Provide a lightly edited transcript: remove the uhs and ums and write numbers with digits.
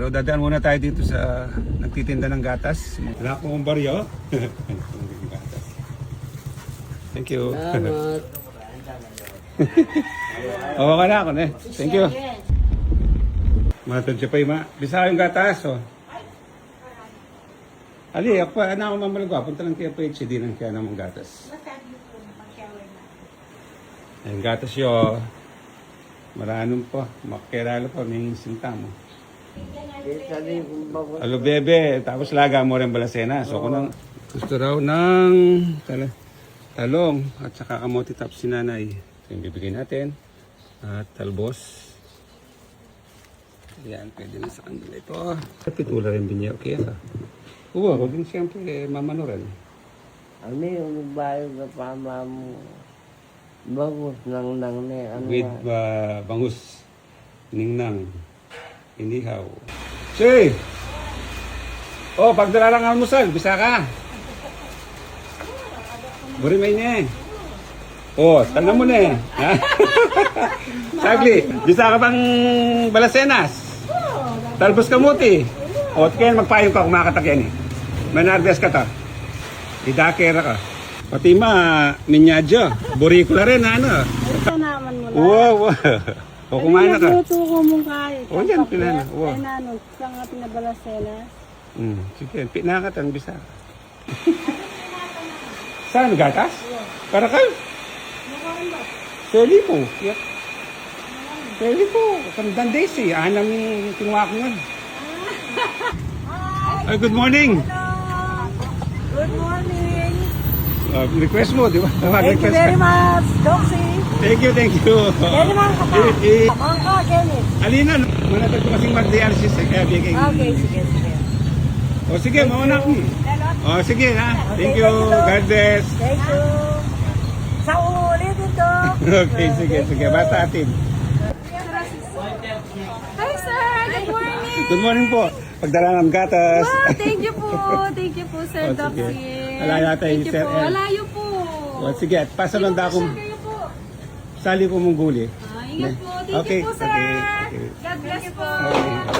So, dadaan muna tayo dito sa nagtitinda ng gatas. Wala akong baryo. Gatas. Thank you. Salamat. Oo ka na ako, ne. Thank you. Matod siya pa yung bisa yung gatas, oh. Ali, ako pa, ako mamalagwa. Punta lang kaya PhD ng kaya namang gatas. Ayun, gatas yun. Maranong po. Makakiralo po, may sinta mo. Alo bebe, tapos laga mo rin balasena. So kung gusto raw ng talong at saka kamote top si nanay. So yung bibigyan natin. At talbos. Yan, pwede na sa kanila ito. Pitula rin binyo. Okay ka. Oo, ako din siyempre mamanuran. Ano yung bayo na pama mo? Bangus nang ne. With bangus. Ningnang. Inihaw. Che! Oh, pagdala lang almusal, bisa ka. Buri may niya. Oh, tanong mo na eh. Sagli, bisa ka bang balasenas? Talbos kamuti. O, kaya magpayong ka kumakatakyan eh. Manardes ka ta. Idakera ka. Pati minyadyo. Burikula rin, ano? Ito naman mo na. Wow, wow. O, kumain na ka. Nagluto ko mong kahit. O, yan, pinana. Wow. Ay, nanong, sa nga pinabalasela. Sige, pinakatan, bisa. Saan, gatas? Karakal? Seli po. Seli po. Kamdan Daisy. Anang kinuha ko nga. Ay, good morning. Good morning. Request mo, di ba? Thank you very much, Doxy. Thank you, thank you. Very much ka pa. Mangka, Kenneth. Alina, manatag ko kasing mag-dialysis kaya bigay. Okay, sige, sige. O sige, mauna ko. O sige ha. Thank you. God bless. Thank you. Sa ulit ito. Okay, sige, sige. Basta atin. Hi, sir. Good morning. Good morning po. Pagdala ng gatas. Wow, thank you po. Thank you po, Sir O, sige. Doxy. Alayo tayo, Thank you Sir po. Ed. Alayo po. O sige, at pasalon da akong Kayo po. sali ko mong guli. Ingat po. Thank Okay, you po, sir. okay, okay. God bless po. Okay.